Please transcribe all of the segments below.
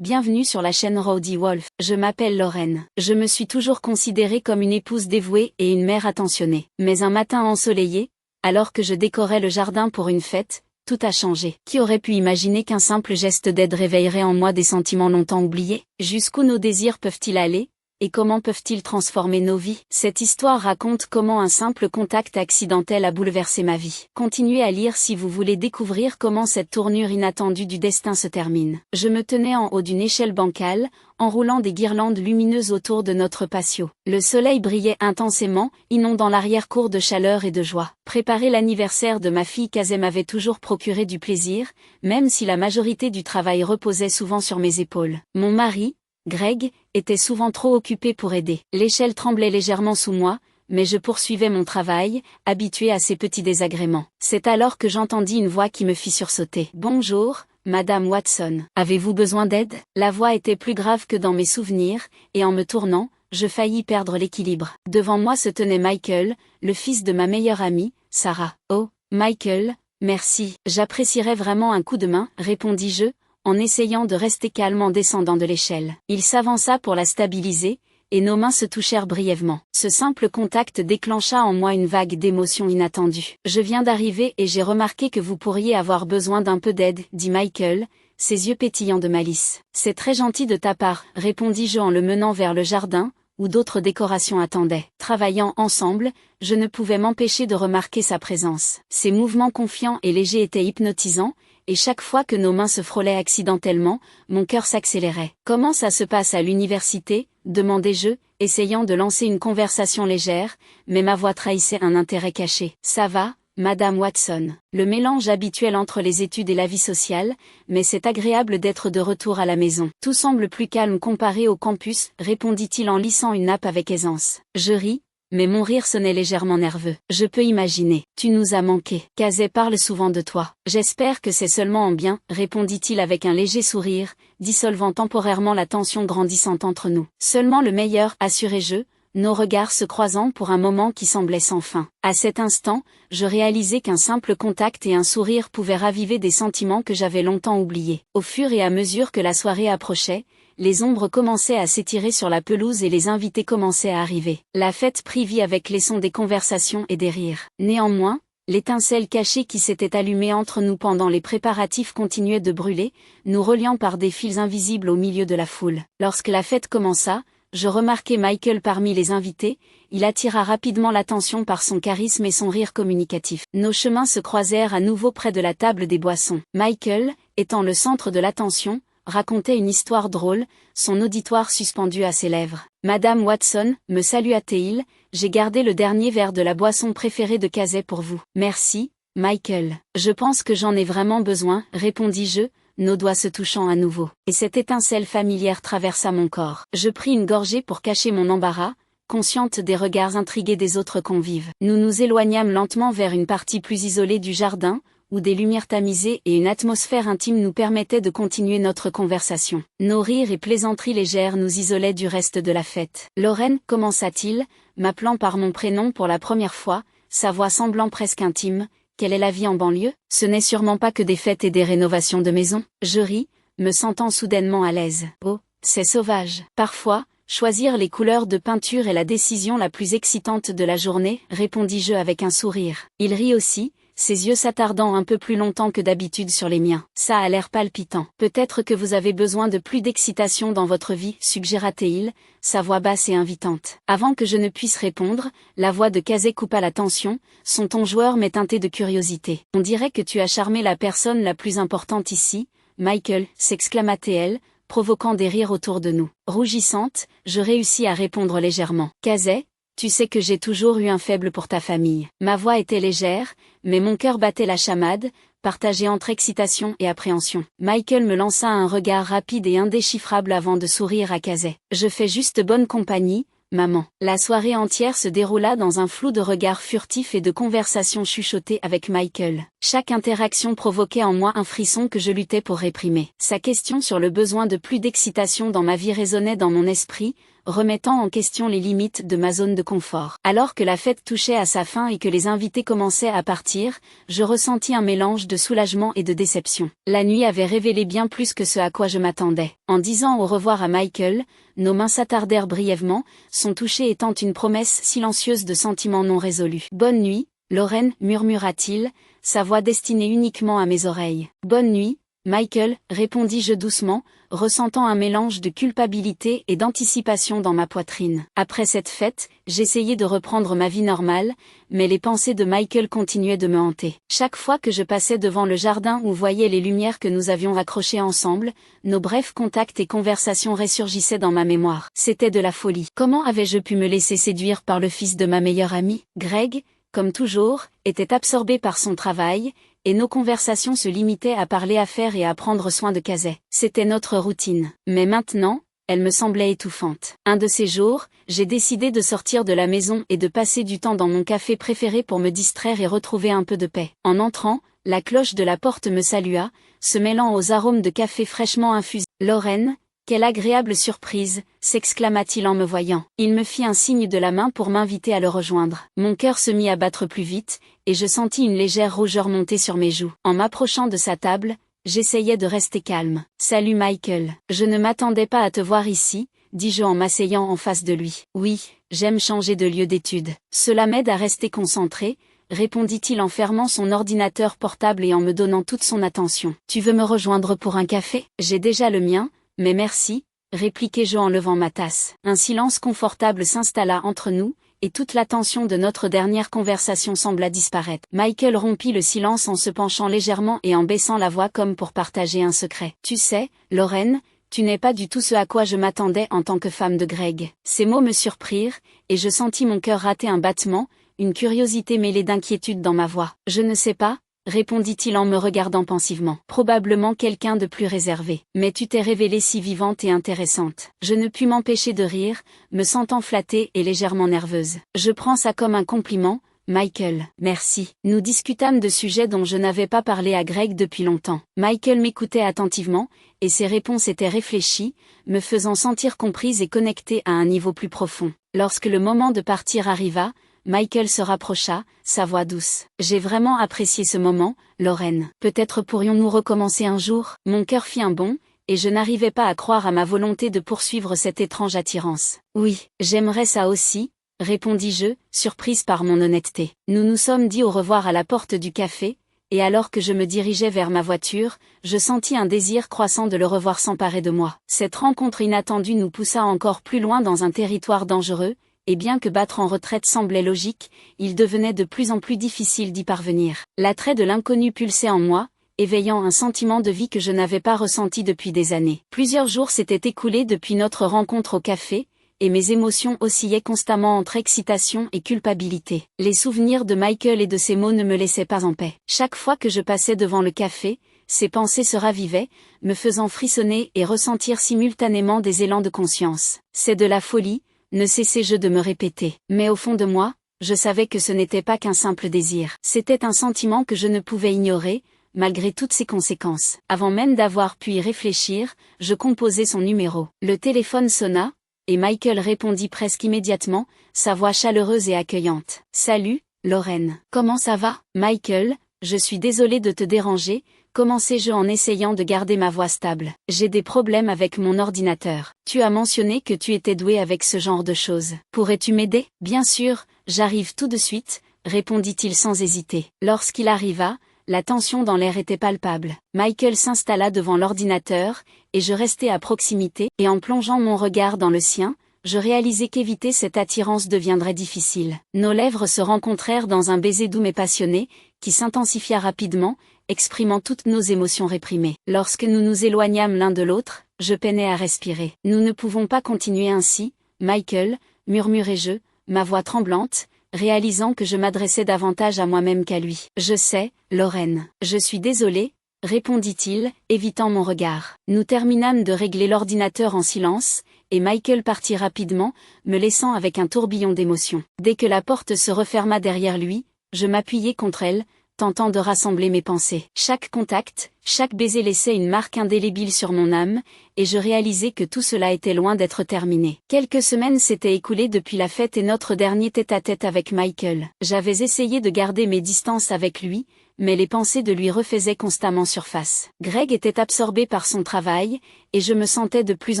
Bienvenue sur la chaîne Rowdy Wolf. Je m'appelle Lorraine. Je me suis toujours considérée comme une épouse dévouée et une mère attentionnée. Mais un matin ensoleillé, alors que je décorais le jardin pour une fête, tout a changé. Qui aurait pu imaginer qu'un simple geste d'aide réveillerait en moi des sentiments longtemps oubliés? Jusqu'où nos désirs peuvent-ils aller? Et comment peuvent-ils transformer nos vies? Cette histoire raconte comment un simple contact accidentel a bouleversé ma vie. Continuez à lire si vous voulez découvrir comment cette tournure inattendue du destin se termine. Je me tenais en haut d'une échelle bancale, enroulant des guirlandes lumineuses autour de notre patio. Le soleil brillait intensément, inondant l'arrière-cour de chaleur et de joie. Préparer l'anniversaire de ma fille Kazé m'avait toujours procuré du plaisir, même si la majorité du travail reposait souvent sur mes épaules. Mon mari, Greg, était souvent trop occupé pour aider. L'échelle tremblait légèrement sous moi, mais je poursuivais mon travail, habitué à ces petits désagréments. C'est alors que j'entendis une voix qui me fit sursauter. « Bonjour, Madame Watson. Avez-vous besoin d'aide ?» La voix était plus grave que dans mes souvenirs, et en me tournant, je faillis perdre l'équilibre. Devant moi se tenait Michael, le fils de ma meilleure amie, Sarah. « Oh, Michael, merci. J'apprécierais vraiment un coup de main, » répondis-je, en essayant de rester calme en descendant de l'échelle. Il s'avança pour la stabiliser, et nos mains se touchèrent brièvement. Ce simple contact déclencha en moi une vague d'émotions inattendues. « Je viens d'arriver et j'ai remarqué que vous pourriez avoir besoin d'un peu d'aide, » dit Michael, ses yeux pétillants de malice. « C'est très gentil de ta part, » répondis-je en le menant vers le jardin, où d'autres décorations attendaient. Travaillant ensemble, je ne pouvais m'empêcher de remarquer sa présence. Ses mouvements confiants et légers étaient hypnotisants, et chaque fois que nos mains se frôlaient accidentellement, mon cœur s'accélérait. « Comment ça se passe à l'université ?» demandai-je, essayant de lancer une conversation légère, mais ma voix trahissait un intérêt caché. « Ça va, Madame Watson. Le mélange habituel entre les études et la vie sociale, mais c'est agréable d'être de retour à la maison. Tout semble plus calme comparé au campus, » répondit-il en lissant une nappe avec aisance. Je ris, mais mon rire sonnait légèrement nerveux. « Je peux imaginer. Tu nous as manqué. Kazé parle souvent de toi. »« J'espère que c'est seulement en bien, » répondit-il avec un léger sourire, dissolvant temporairement la tension grandissante entre nous. « Seulement le meilleur, » assurai-je, nos regards se croisant pour un moment qui semblait sans fin. À cet instant, je réalisai qu'un simple contact et un sourire pouvaient raviver des sentiments que j'avais longtemps oubliés. Au fur et à mesure que la soirée approchait, les ombres commençaient à s'étirer sur la pelouse et les invités commençaient à arriver. La fête prit vie avec les sons des conversations et des rires. Néanmoins, l'étincelle cachée qui s'était allumée entre nous pendant les préparatifs continuait de brûler, nous reliant par des fils invisibles au milieu de la foule. Lorsque la fête commença, je remarquai Michael parmi les invités, il attira rapidement l'attention par son charisme et son rire communicatif. Nos chemins se croisèrent à nouveau près de la table des boissons. Michael, étant le centre de l'attention, racontait une histoire drôle, son auditoire suspendu à ses lèvres. « Madame Watson, » me salua-t-il, « j'ai gardé le dernier verre de la boisson préférée de Kazé pour vous. »« Merci, Michael. Je pense que j'en ai vraiment besoin, » répondis-je, nos doigts se touchant à nouveau. Et cette étincelle familière traversa mon corps. Je pris une gorgée pour cacher mon embarras, consciente des regards intrigués des autres convives. Nous nous éloignâmes lentement vers une partie plus isolée du jardin, où des lumières tamisées et une atmosphère intime nous permettaient de continuer notre conversation. Nos rires et plaisanteries légères nous isolaient du reste de la fête. « Lorraine, » commença-t-il, m'appelant par mon prénom pour la première fois, sa voix semblant presque intime, « quelle est la vie en banlieue? Ce n'est sûrement pas que des fêtes et des rénovations de maisons. » Je ris, me sentant soudainement à l'aise. « Oh, c'est sauvage. Parfois, choisir les couleurs de peinture est la décision la plus excitante de la journée, » répondis-je avec un sourire. Il rit aussi, ses yeux s'attardant un peu plus longtemps que d'habitude sur les miens. « Ça a l'air palpitant. Peut-être que vous avez besoin de plus d'excitation dans votre vie, » suggéra-t-il, sa voix basse et invitante. Avant que je ne puisse répondre, la voix de Kazé coupa la tension, son ton joueur mais teinté de curiosité. « On dirait que tu as charmé la personne la plus importante ici, Michael, » s'exclama-t-elle, provoquant des rires autour de nous. Rougissante, je réussis à répondre légèrement. « Kazé, tu sais que j'ai toujours eu un faible pour ta famille. » Ma voix était légère, mais mon cœur battait la chamade, partagé entre excitation et appréhension. Michael me lança un regard rapide et indéchiffrable avant de sourire à Kazé. « Je fais juste bonne compagnie, maman. » La soirée entière se déroula dans un flou de regards furtifs et de conversations chuchotées avec Michael. Chaque interaction provoquait en moi un frisson que je luttais pour réprimer. Sa question sur le besoin de plus d'excitation dans ma vie résonnait dans mon esprit, remettant en question les limites de ma zone de confort. Alors que la fête touchait à sa fin et que les invités commençaient à partir, je ressentis un mélange de soulagement et de déception. La nuit avait révélé bien plus que ce à quoi je m'attendais. En disant au revoir à Michael, nos mains s'attardèrent brièvement, son toucher étant une promesse silencieuse de sentiments non résolus. « Bonne nuit, Lorraine, murmura-t-il, sa voix destinée uniquement à mes oreilles. « Bonne nuit, Michael, répondis-je doucement, ressentant un mélange de culpabilité et d'anticipation dans ma poitrine. Après cette fête, j'essayais de reprendre ma vie normale, mais les pensées de Michael continuaient de me hanter. Chaque fois que je passais devant le jardin ou voyais les lumières que nous avions accrochées ensemble, nos brefs contacts et conversations ressurgissaient dans ma mémoire. C'était de la folie. Comment avais-je pu me laisser séduire par le fils de ma meilleure amie? Greg, comme toujours, était absorbé par son travail, et nos conversations se limitaient à parler affaires et à prendre soin de Kazay. C'était notre routine. Mais maintenant, elle me semblait étouffante. Un de ces jours, j'ai décidé de sortir de la maison et de passer du temps dans mon café préféré pour me distraire et retrouver un peu de paix. En entrant, la cloche de la porte me salua, se mêlant aux arômes de café fraîchement infusé. « Lorraine, quelle agréable surprise !» s'exclama-t-il en me voyant. Il me fit un signe de la main pour m'inviter à le rejoindre. Mon cœur se mit à battre plus vite, et je sentis une légère rougeur monter sur mes joues. En m'approchant de sa table, j'essayais de rester calme. « Salut Michael, je ne m'attendais pas à te voir ici », dis-je en m'asseyant en face de lui. « Oui, j'aime changer de lieu d'étude. Cela m'aide à rester concentré », répondit-il en fermant son ordinateur portable et en me donnant toute son attention. « Tu veux me rejoindre pour un café? J'ai déjà le mien, mais merci », répliquai-je en levant ma tasse. Un silence confortable s'installa entre nous, et toute la tension de notre dernière conversation sembla disparaître. Michael rompit le silence en se penchant légèrement et en baissant la voix comme pour partager un secret. « Tu sais, Lorraine, tu n'es pas du tout ce à quoi je m'attendais en tant que femme de Greg. » Ces mots me surprirent, et je sentis mon cœur rater un battement, une curiosité mêlée d'inquiétude dans ma voix. « Je ne sais pas, » répondit-il en me regardant pensivement. « Probablement quelqu'un de plus réservé. Mais tu t'es révélée si vivante et intéressante. » Je ne pus m'empêcher de rire, me sentant flattée et légèrement nerveuse. « Je prends ça comme un compliment, Michael. » « Merci. » Nous discutâmes de sujets dont je n'avais pas parlé à Greg depuis longtemps. Michael m'écoutait attentivement, et ses réponses étaient réfléchies, me faisant sentir comprise et connectée à un niveau plus profond. Lorsque le moment de partir arriva, Michael se rapprocha, sa voix douce. « J'ai vraiment apprécié ce moment, Lorraine. Peut-être pourrions-nous recommencer un jour ?» Mon cœur fit un bond, et je n'arrivais pas à croire à ma volonté de poursuivre cette étrange attirance. « Oui, j'aimerais ça aussi », répondis-je, surprise par mon honnêteté. Nous nous sommes dit au revoir à la porte du café, et alors que je me dirigeais vers ma voiture, je sentis un désir croissant de le revoir s'emparer de moi. Cette rencontre inattendue nous poussa encore plus loin dans un territoire dangereux, et bien que battre en retraite semblait logique, il devenait de plus en plus difficile d'y parvenir. L'attrait de l'inconnu pulsait en moi, éveillant un sentiment de vie que je n'avais pas ressenti depuis des années. Plusieurs jours s'étaient écoulés depuis notre rencontre au café, et mes émotions oscillaient constamment entre excitation et culpabilité. Les souvenirs de Michael et de ses mots ne me laissaient pas en paix. Chaque fois que je passais devant le café, ces pensées se ravivaient, me faisant frissonner et ressentir simultanément des élans de conscience. « C'est de la folie », ne cessais-je de me répéter. Mais au fond de moi, je savais que ce n'était pas qu'un simple désir. C'était un sentiment que je ne pouvais ignorer, malgré toutes ses conséquences. Avant même d'avoir pu y réfléchir, je composai son numéro. Le téléphone sonna, et Michael répondit presque immédiatement, sa voix chaleureuse et accueillante. « Salut, Lorraine. Comment ça va? » « Michael, je suis désolée de te déranger », commençai-je en essayant de garder ma voix stable. « J'ai des problèmes avec mon ordinateur. Tu as mentionné que tu étais doué avec ce genre de choses. Pourrais-tu m'aider? » « Bien sûr, j'arrive tout de suite, » répondit-il sans hésiter. Lorsqu'il arriva, la tension dans l'air était palpable. Michael s'installa devant l'ordinateur, et je restai à proximité, et en plongeant mon regard dans le sien, je réalisai qu'éviter cette attirance deviendrait difficile. Nos lèvres se rencontrèrent dans un baiser doux mais passionné, qui s'intensifia rapidement, exprimant toutes nos émotions réprimées. Lorsque nous nous éloignâmes l'un de l'autre, je peinais à respirer. « Nous ne pouvons pas continuer ainsi, Michael, » murmurai-je, ma voix tremblante, réalisant que je m'adressais davantage à moi-même qu'à lui. « Je sais, Lorraine. Je suis désolée, » répondit-il, évitant mon regard. Nous terminâmes de régler l'ordinateur en silence, et Michael partit rapidement, me laissant avec un tourbillon d'émotions. Dès que la porte se referma derrière lui, je m'appuyai contre elle, tentant de rassembler mes pensées. Chaque contact, chaque baiser laissait une marque indélébile sur mon âme, et je réalisais que tout cela était loin d'être terminé. Quelques semaines s'étaient écoulées depuis la fête et notre dernier tête-à-tête avec Michael. J'avais essayé de garder mes distances avec lui, mais les pensées de lui refaisaient constamment surface. Greg était absorbé par son travail, et je me sentais de plus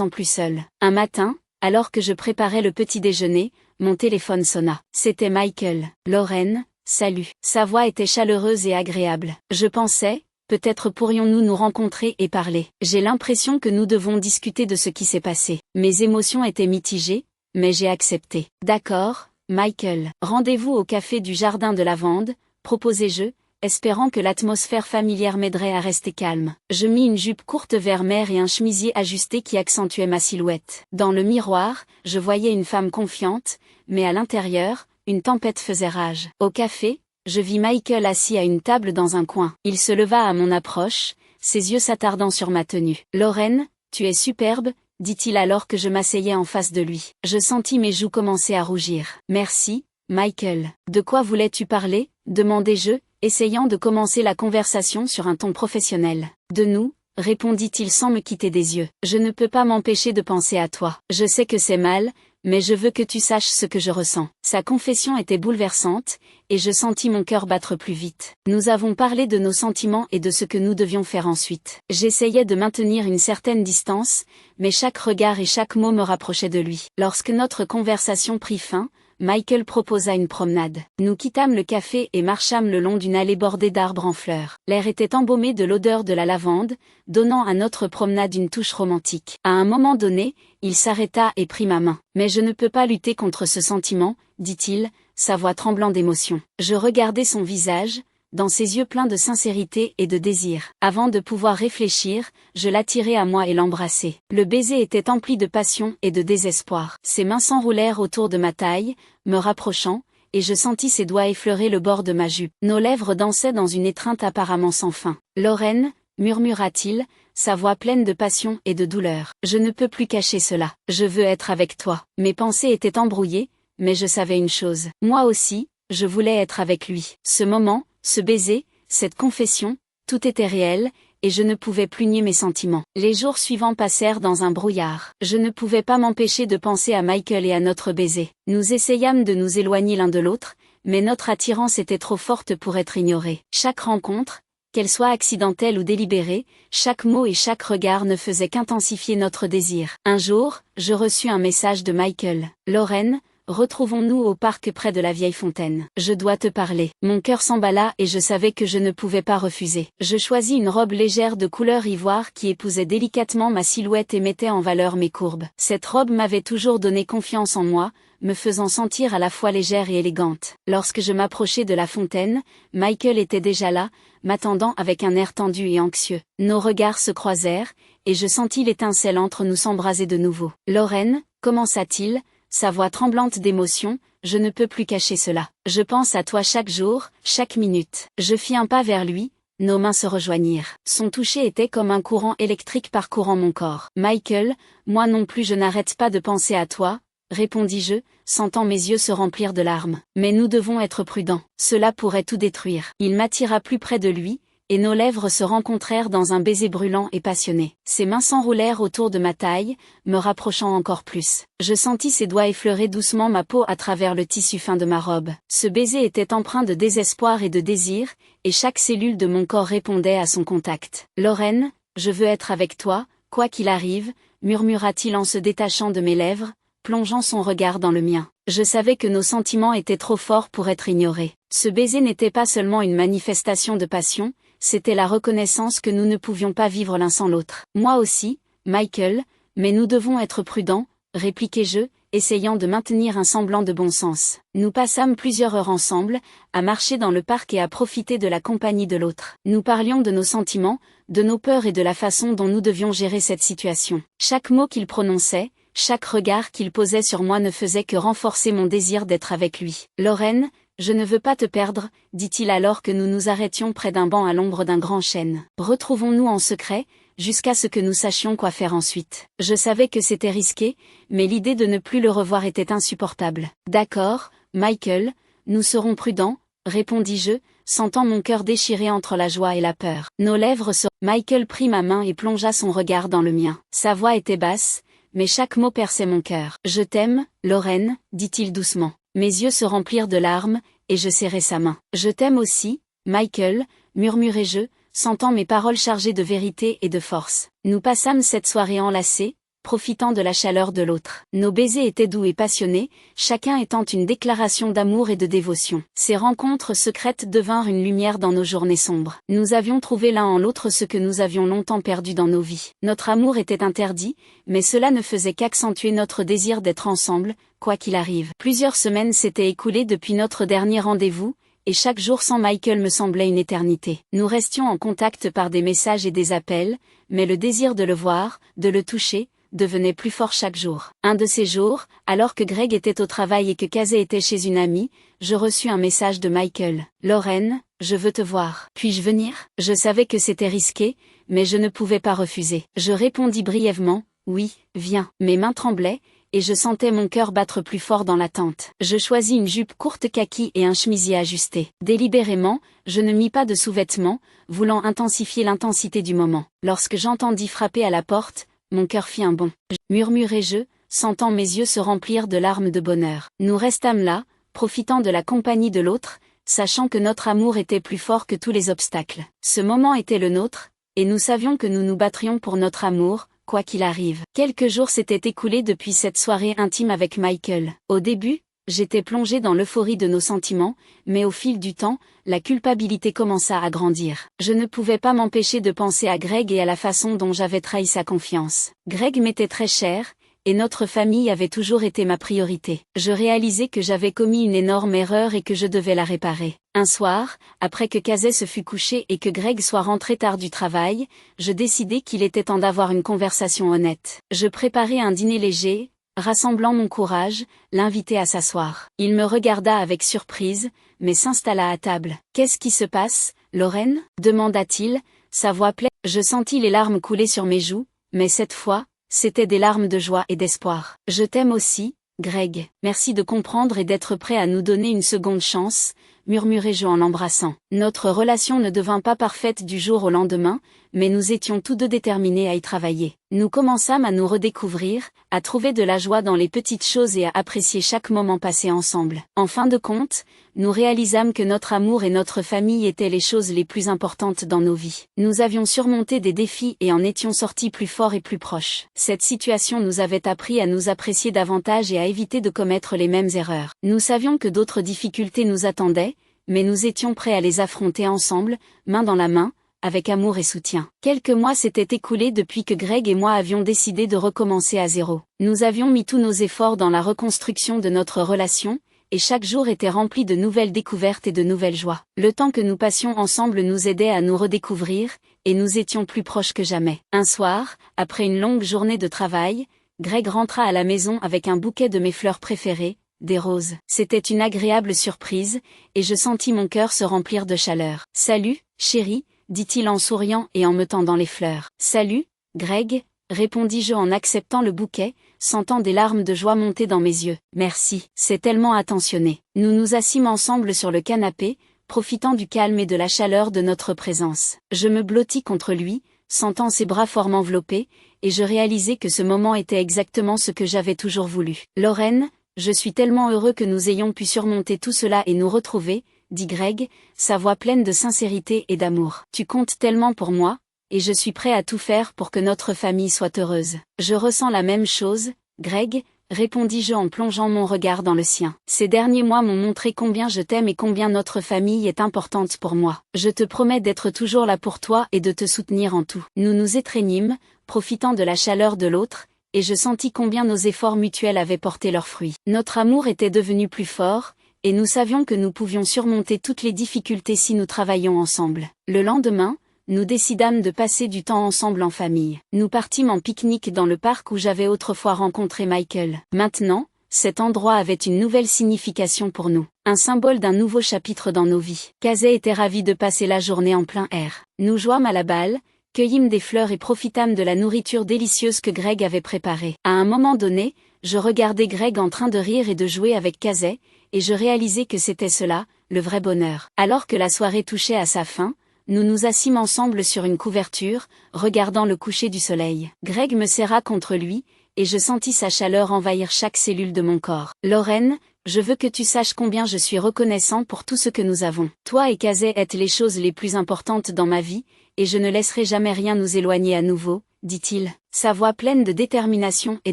en plus seule. Un matin, alors que je préparais le petit déjeuner, mon téléphone sonna. C'était Michael. « Lorraine, salut. » Sa voix était chaleureuse et agréable. Je pensais, peut-être pourrions-nous nous rencontrer et parler. J'ai l'impression que nous devons discuter de ce qui s'est passé. Mes émotions étaient mitigées, mais j'ai accepté. D'accord, Michael. Rendez-vous au café du Jardin de Lavande, proposai-je, espérant que l'atmosphère familière m'aiderait à rester calme. Je mis une jupe courte vert mer et un chemisier ajusté qui accentuait ma silhouette. Dans le miroir, je voyais une femme confiante, mais à l'intérieur, une tempête faisait rage. Au café, je vis Michael assis à une table dans un coin. Il se leva à mon approche, ses yeux s'attardant sur ma tenue. « Lorraine, tu es superbe », dit-il alors que je m'asseyais en face de lui. Je sentis mes joues commencer à rougir. « Merci, Michael. De quoi voulais-tu parler ?» demandai-je, essayant de commencer la conversation sur un ton professionnel. « De nous », répondit-il sans me quitter des yeux. « Je ne peux pas m'empêcher de penser à toi. Je sais que c'est mal, mais je veux que tu saches ce que je ressens. » Sa confession était bouleversante, et je sentis mon cœur battre plus vite. Nous avons parlé de nos sentiments et de ce que nous devions faire ensuite. J'essayais de maintenir une certaine distance, mais chaque regard et chaque mot me rapprochait de lui. Lorsque notre conversation prit fin, Michael proposa une promenade. Nous quittâmes le café et marchâmes le long d'une allée bordée d'arbres en fleurs. L'air était embaumé de l'odeur de la lavande, donnant à notre promenade une touche romantique. À un moment donné, il s'arrêta et prit ma main. « Mais je ne peux pas lutter contre ce sentiment, » dit-il, sa voix tremblant d'émotion. Je regardai son visage, dans ses yeux pleins de sincérité et de désir. Avant de pouvoir réfléchir, je l'attirai à moi et l'embrassai. Le baiser était empli de passion et de désespoir. Ses mains s'enroulèrent autour de ma taille, me rapprochant, et je sentis ses doigts effleurer le bord de ma jupe. Nos lèvres dansaient dans une étreinte apparemment sans fin. « Lorraine » murmura-t-il, sa voix pleine de passion et de douleur. « Je ne peux plus cacher cela. Je veux être avec toi. » Mes pensées étaient embrouillées, mais je savais une chose. Moi aussi, je voulais être avec lui. Ce moment, ce baiser, cette confession, tout était réel, et je ne pouvais plus nier mes sentiments. Les jours suivants passèrent dans un brouillard. Je ne pouvais pas m'empêcher de penser à Michael et à notre baiser. Nous essayâmes de nous éloigner l'un de l'autre, mais notre attirance était trop forte pour être ignorée. Chaque rencontre, qu'elle soit accidentelle ou délibérée, chaque mot et chaque regard ne faisait qu'intensifier notre désir. Un jour, je reçus un message de Michael. « Lorraine, retrouvons-nous au parc près de la vieille fontaine. Je dois te parler. » Mon cœur s'emballa et je savais que je ne pouvais pas refuser. Je choisis une robe légère de couleur ivoire qui épousait délicatement ma silhouette et mettait en valeur mes courbes. Cette robe m'avait toujours donné confiance en moi, me faisant sentir à la fois légère et élégante. Lorsque je m'approchai de la fontaine, Michael était déjà là, m'attendant avec un air tendu et anxieux. Nos regards se croisèrent, et je sentis l'étincelle entre nous s'embraser de nouveau. « Lorraine » commença-t-il, sa voix tremblante d'émotion, « je ne peux plus cacher cela. Je pense à toi chaque jour, chaque minute. » Je fis un pas vers lui, nos mains se rejoignirent. Son toucher était comme un courant électrique parcourant mon corps. « Michael, moi non plus je n'arrête pas de penser à toi, » répondis-je, sentant mes yeux se remplir de larmes. « Mais nous devons être prudents. Cela pourrait tout détruire. » Il m'attira plus près de lui, et nos lèvres se rencontrèrent dans un baiser brûlant et passionné. Ses mains s'enroulèrent autour de ma taille, me rapprochant encore plus. Je sentis ses doigts effleurer doucement ma peau à travers le tissu fin de ma robe. Ce baiser était empreint de désespoir et de désir, et chaque cellule de mon corps répondait à son contact. « Lorraine, je veux être avec toi, quoi qu'il arrive », murmura-t-il en se détachant de mes lèvres, plongeant son regard dans le mien. Je savais que nos sentiments étaient trop forts pour être ignorés. Ce baiser n'était pas seulement une manifestation de passion, c'était la reconnaissance que nous ne pouvions pas vivre l'un sans l'autre. « Moi aussi, Michael, mais nous devons être prudents », répliquai-je, essayant de maintenir un semblant de bon sens. Nous passâmes plusieurs heures ensemble, à marcher dans le parc et à profiter de la compagnie de l'autre. Nous parlions de nos sentiments, de nos peurs et de la façon dont nous devions gérer cette situation. Chaque mot qu'il prononçait, chaque regard qu'il posait sur moi ne faisait que renforcer mon désir d'être avec lui. « Lorraine, je ne veux pas te perdre, » dit-il alors que nous nous arrêtions près d'un banc à l'ombre d'un grand chêne. « Retrouvons-nous en secret, jusqu'à ce que nous sachions quoi faire ensuite. » Je savais que c'était risqué, mais l'idée de ne plus le revoir était insupportable. « D'accord, Michael, nous serons prudents, » répondis-je, sentant mon cœur déchiré entre la joie et la peur. Nos lèvres se... Michael prit ma main et plongea son regard dans le mien. Sa voix était basse, mais chaque mot perçait mon cœur. « Je t'aime, Lorraine, dit-il doucement. » Mes yeux se remplirent de larmes, et je serrai sa main. « Je t'aime aussi, Michael, murmurai-je, sentant mes paroles chargées de vérité et de force. » Nous passâmes cette soirée enlacés, profitant de la chaleur de l'autre. Nos baisers étaient doux et passionnés, chacun étant une déclaration d'amour et de dévotion. Ces rencontres secrètes devinrent une lumière dans nos journées sombres. Nous avions trouvé l'un en l'autre ce que nous avions longtemps perdu dans nos vies. Notre amour était interdit, mais cela ne faisait qu'accentuer notre désir d'être ensemble, quoi qu'il arrive. Plusieurs semaines s'étaient écoulées depuis notre dernier rendez-vous, et chaque jour sans Michael me semblait une éternité. Nous restions en contact par des messages et des appels, mais le désir de le voir, de le toucher, devenait plus fort chaque jour. Un de ces jours, alors que Greg était au travail et que Casey était chez une amie, je reçus un message de Michael. « Lorraine, je veux te voir. Puis-je venir ?» Je savais que c'était risqué, mais je ne pouvais pas refuser. Je répondis brièvement, « Oui, viens. » Mes mains tremblaient, et je sentais mon cœur battre plus fort dans l'attente. Je choisis une jupe courte kaki et un chemisier ajusté. Délibérément, je ne mis pas de sous-vêtements, voulant intensifier l'intensité du moment. Lorsque j'entendis frapper à la porte, mon cœur fit un bond. Murmurai-je, sentant mes yeux se remplir de larmes de bonheur. Nous restâmes là, profitant de la compagnie de l'autre, sachant que notre amour était plus fort que tous les obstacles. Ce moment était le nôtre, et nous savions que nous nous battrions pour notre amour, quoi qu'il arrive. Quelques jours s'étaient écoulés depuis cette soirée intime avec Michael. Au début, j'étais plongée dans l'euphorie de nos sentiments, mais au fil du temps, la culpabilité commença à grandir. Je ne pouvais pas m'empêcher de penser à Greg et à la façon dont j'avais trahi sa confiance. Greg m'était très cher, et notre famille avait toujours été ma priorité. Je réalisais que j'avais commis une énorme erreur et que je devais la réparer. Un soir, après que Casey se fût couché et que Greg soit rentré tard du travail, je décidai qu'il était temps d'avoir une conversation honnête. Je préparai un dîner léger, rassemblant mon courage, l'invitai à s'asseoir. Il me regarda avec surprise, mais s'installa à table. « Qu'est-ce qui se passe, Lorraine ?» demanda-t-il, sa voix pleine. Je sentis les larmes couler sur mes joues, mais cette fois, c'étaient des larmes de joie et d'espoir. « Je t'aime aussi, Greg. Merci de comprendre et d'être prêt à nous donner une seconde chance, » murmurai-je en l'embrassant. Notre relation ne devint pas parfaite du jour au lendemain, mais nous étions tous deux déterminés à y travailler. Nous commençâmes à nous redécouvrir, à trouver de la joie dans les petites choses et à apprécier chaque moment passé ensemble. En fin de compte, nous réalisâmes que notre amour et notre famille étaient les choses les plus importantes dans nos vies. Nous avions surmonté des défis et en étions sortis plus forts et plus proches. Cette situation nous avait appris à nous apprécier davantage et à éviter de commettre les mêmes erreurs. Nous savions que d'autres difficultés nous attendaient, mais nous étions prêts à les affronter ensemble, main dans la main, avec amour et soutien. Quelques mois s'étaient écoulés depuis que Greg et moi avions décidé de recommencer à zéro. Nous avions mis tous nos efforts dans la reconstruction de notre relation, et chaque jour était rempli de nouvelles découvertes et de nouvelles joies. Le temps que nous passions ensemble nous aidait à nous redécouvrir, et nous étions plus proches que jamais. Un soir, après une longue journée de travail, Greg rentra à la maison avec un bouquet de mes fleurs préférées, des roses. C'était une agréable surprise, et je sentis mon cœur se remplir de chaleur. « Salut, chérie », dit-il en souriant et en me tendant les fleurs. « Salut, Greg », répondis-je en acceptant le bouquet, sentant des larmes de joie monter dans mes yeux. « Merci, c'est tellement attentionné. » Nous nous assîmes ensemble sur le canapé, profitant du calme et de la chaleur de notre présence. Je me blottis contre lui, sentant ses bras fort m'envelopper, et je réalisai que ce moment était exactement ce que j'avais toujours voulu. « Lorraine, je suis tellement heureux que nous ayons pu surmonter tout cela et nous retrouver, » dit Greg, sa voix pleine de sincérité et d'amour. « Tu comptes tellement pour moi, et je suis prêt à tout faire pour que notre famille soit heureuse. »« Je ressens la même chose, Greg, » répondis-je en plongeant mon regard dans le sien. « Ces derniers mois m'ont montré combien je t'aime et combien notre famille est importante pour moi. Je te promets d'être toujours là pour toi et de te soutenir en tout. » Nous nous étreignîmes, profitant de la chaleur de l'autre, et je sentis combien nos efforts mutuels avaient porté leurs fruits. Notre amour était devenu plus fort, et nous savions que nous pouvions surmonter toutes les difficultés si nous travaillions ensemble. Le lendemain, nous décidâmes de passer du temps ensemble en famille. Nous partîmes en pique-nique dans le parc où j'avais autrefois rencontré Michael. Maintenant, cet endroit avait une nouvelle signification pour nous, un symbole d'un nouveau chapitre dans nos vies. Casey était ravi de passer la journée en plein air. Nous jouâmes à la balle, cueillîmes des fleurs et profitâmes de la nourriture délicieuse que Greg avait préparée. À un moment donné, je regardais Greg en train de rire et de jouer avec Casey, et je réalisais que c'était cela, le vrai bonheur. Alors que la soirée touchait à sa fin, nous nous assîmes ensemble sur une couverture, regardant le coucher du soleil. Greg me serra contre lui, et je sentis sa chaleur envahir chaque cellule de mon corps. Lorraine, je veux que tu saches combien je suis reconnaissant pour tout ce que nous avons. Toi et Kazé êtes les choses les plus importantes dans ma vie, et je ne laisserai jamais rien nous éloigner à nouveau, dit-il, sa voix pleine de détermination et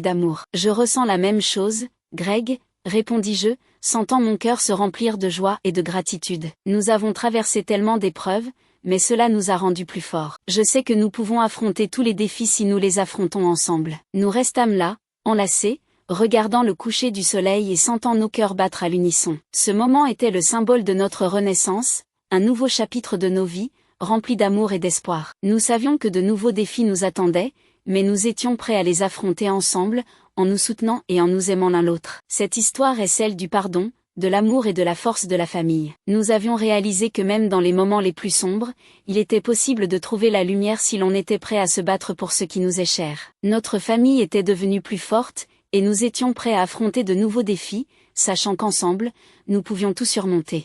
d'amour. Je ressens la même chose, Greg, répondis-je, sentant mon cœur se remplir de joie et de gratitude. Nous avons traversé tellement d'épreuves, mais cela nous a rendus plus forts. Je sais que nous pouvons affronter tous les défis si nous les affrontons ensemble. Nous restâmes là, enlacés, regardant le coucher du soleil et sentant nos cœurs battre à l'unisson. Ce moment était le symbole de notre renaissance, un nouveau chapitre de nos vies, rempli d'amour et d'espoir. Nous savions que de nouveaux défis nous attendaient, mais nous étions prêts à les affronter ensemble, en nous soutenant et en nous aimant l'un l'autre. Cette histoire est celle du pardon, de l'amour et de la force de la famille. Nous avions réalisé que même dans les moments les plus sombres, il était possible de trouver la lumière si l'on était prêt à se battre pour ce qui nous est cher. Notre famille était devenue plus forte, et nous étions prêts à affronter de nouveaux défis, sachant qu'ensemble, nous pouvions tout surmonter.